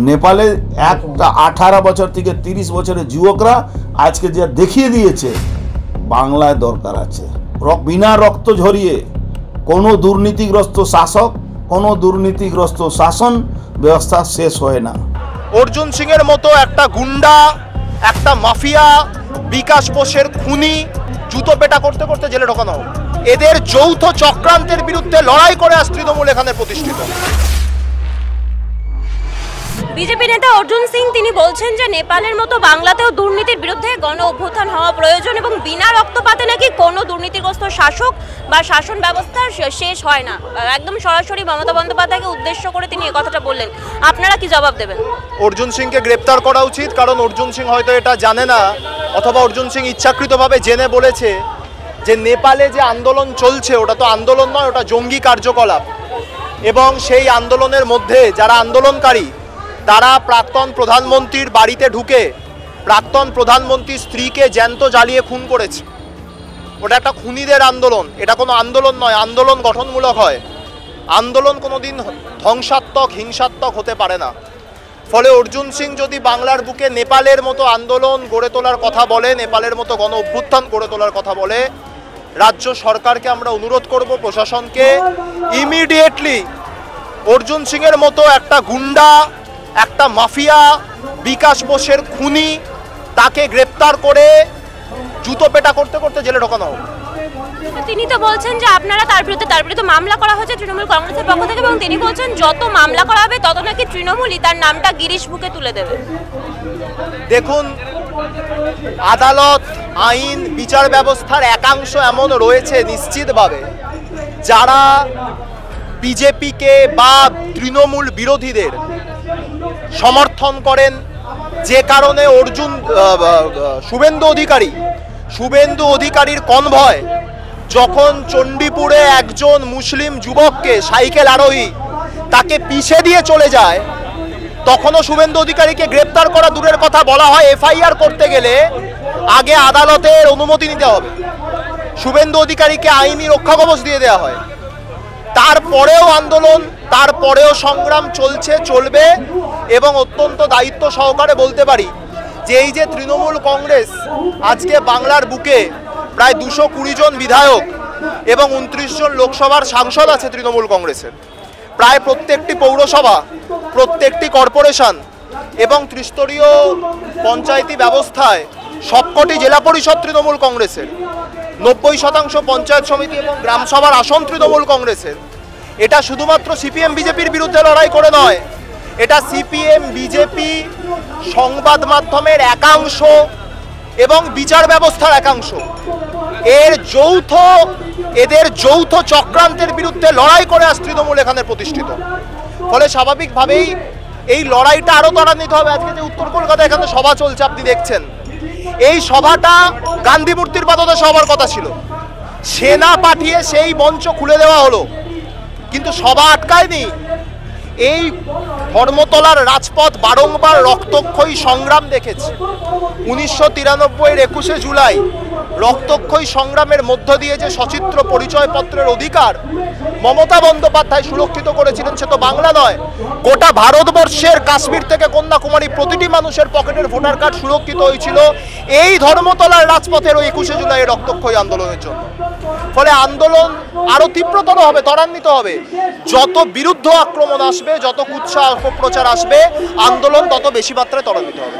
নেপালে একটা 18 বছর থেকে 30 বছরের যুবকরা আজকে যা দেখিয়ে দিয়েছে বাংলায় দরকার আছে। বিনা রক্ত ঝরিয়ে কোনো দুর্নীতিগ্রস্ত শাসক, কোনো দুর্নীতিগ্রস্ত শাসন ব্যবস্থা শেষ হয় না। অর্জুন সিং এর মতো একটা গুন্ডা, একটা মাফিয়া, বিকাশ বোসের খুনি জুতো পেটা করতে করতে জেলে ঢোকানো হোক। এদের যৌথ চক্রান্তের বিরুদ্ধে লড়াই করে আজ তৃণমূল এখানে প্রতিষ্ঠিত। বিজেপি নেতা অর্জুন সিং তিনি বলছেন যে নেপালের মতো বাংলাতেও দুর্নীতির বিরুদ্ধে গণ অভ্যুত্থান হওয়া প্রয়োজন এবং বিনা রক্তপাতে নাকি কোনো দুর্নীতিগ্রস্ত শাসক বা শাসন ব্যবস্থা শেষ হয় না। একদম সরাসরি মমতা বন্দ্যোপাধ্যায়কে উদ্দেশ্য করে তিনি এই কথাটা বললেন। আপনারা কি জবাব দেবেন? অর্জুন সিংকে গ্রেপ্তার করা উচিত, কারণ অর্জুন সিং হয়তো এটা জানে না, অথবা অর্জুন সিং ইচ্ছাকৃতভাবে জেনে বলেছে যে নেপালে যে আন্দোলন চলছে ওটা তো আন্দোলন নয়, ওটা জঙ্গি কার্যকলাপ। এবং সেই আন্দোলনের মধ্যে যারা আন্দোলনকারী তারা প্রাক্তন প্রধানমন্ত্রীর বাড়িতে ঢুকে প্রাক্তন প্রধানমন্ত্রীর স্ত্রীকে জ্যান্ত জ্বালিয়ে খুন করেছে। ওটা একটা খুনিদের আন্দোলন, এটা কোনো আন্দোলন নয়। আন্দোলন গঠনমূলক হয়, আন্দোলন কোনোদিন ধ্বংসাত্মক হিংসাত্মক হতে পারে না। ফলে অর্জুন সিং যদি বাংলার বুকে নেপালের মতো আন্দোলন গড়ে তোলার কথা বলে, নেপালের মতো গণ অভ্যুত্থান গড়ে তোলার কথা বলে, রাজ্য সরকারকে আমরা অনুরোধ করব, প্রশাসনকে ইমিডিয়েটলি অর্জুন সিং এর মতো একটা গুন্ডা, একটা মাফিয়া, বিকাশ বোসের খুনি তাকে গ্রেপ্তার করে জুতো পেটা করতে করতে জেলে ঢোকানো হোক। তিনি তো বলছেন যে আপনারা তার বিরুদ্ধে মামলা করা হয়েছে তৃণমূল কংগ্রেসের পক্ষ থেকে, এবং তিনি বলছেন যত মামলা করা হবে তত নাকি তৃণমূলই তার নামটা গিরিশ বুকে তুলে দেবে। দেখুন, আদালত, আইন, বিচার ব্যবস্থার একাংশ এমন রয়েছে নিশ্চিতভাবে যারা বিজেপিকে বা তৃণমূল বিরোধীদের সমর্থন করেন, যে কারণে শুভেন্দু অধিকারীর কনভয় যখন চণ্ডীপুরে একজন মুসলিম যুবককে সাইকেল আরোহী তাকে পিছে দিয়ে চলে যায়, তখনও শুভেন্দু অধিকারীকে গ্রেপ্তার করা দূরের কথা, বলা হয় এফআইআর করতে গেলে আগে আদালতের অনুমতি নিতে হবে, শুভেন্দু অধিকারীকে আইনি রক্ষা কবচ দিয়ে দেওয়া হয়। তারপরেও আন্দোলন, তারপরেও সংগ্রাম চলছে, চলবে। এবং অত্যন্ত দায়িত্ব সহকারে বলতে পারি যে এই যে তৃণমূল কংগ্রেস আজকে বাংলার বুকে প্রায় 220 জন বিধায়ক এবং 29 জন লোকসভার সাংসদ আছে তৃণমূল কংগ্রেসের, প্রায় প্রত্যেকটি পৌরসভা, প্রত্যেকটি কর্পোরেশন এবং ত্রিস্তরীয় পঞ্চায়েতি ব্যবস্থায় সবকটি জেলা পরিষদ তৃণমূল কংগ্রেসের, 90% পঞ্চায়েত সমিতি এবং গ্রামসভার আসন তৃণমূল কংগ্রেসের। এটা শুধুমাত্র সিপিএম বিজেপির বিরুদ্ধে লড়াই করে নয়, এটা সিপিএম বিজেপি সংবাদ মাধ্যমের একাংশ এবং বিচার ব্যবস্থার একাংশ এদের যৌথ চক্রান্তের বিরুদ্ধে লড়াই করে আজ তৃণমূল এখানে প্রতিষ্ঠিত। ফলে স্বাভাবিকভাবেই এই লড়াইটা আরো ত্বরান্বিত হবে। আজকে যে উত্তর কলকাতায় এখানে সভা চলছে আপনি দেখছেন, এই সভাটা গান্ধী মূর্তির পাদদেশে হওয়ার কথা ছিল, সেনা পাঠিয়ে সেই মঞ্চ খুলে দেওয়া হলো, কিন্তু সভা আটকায়নি। এই ধর্মতলার রাজপথ বারংবার রক্তক্ষয়ী সংগ্রাম দেখেছে। 1993-এর 21শে জুলাই রক্তক্ষয়ী সংগ্রামের মধ্য দিয়ে যে সচিত্র পরিচয়পত্রের অধিকার মমতা বন্দ্যোপাধ্যায় সুরক্ষিত করেছিলেন, সে তো বাংলা নয়, গোটা ভারতবর্ষের কাশ্মীর থেকে কন্যাকুমারী প্রতিটি মানুষের পকেটের ভোটার কার্ড সুরক্ষিত হয়েছিল এই ধর্মতলার রাজপথের ওই 21শে জুলাই রক্তক্ষয়ী আন্দোলনের জন্য। ফলে আন্দোলন আরো তীব্রতর হবে, ত্বরান্বিত হবে। যত বিরুদ্ধ আক্রমণ আসবে, যত কুৎসা অপপ্রচার আসবে, আন্দোলন তত বেশি মাত্রায় ত্বরান্বিত হবে।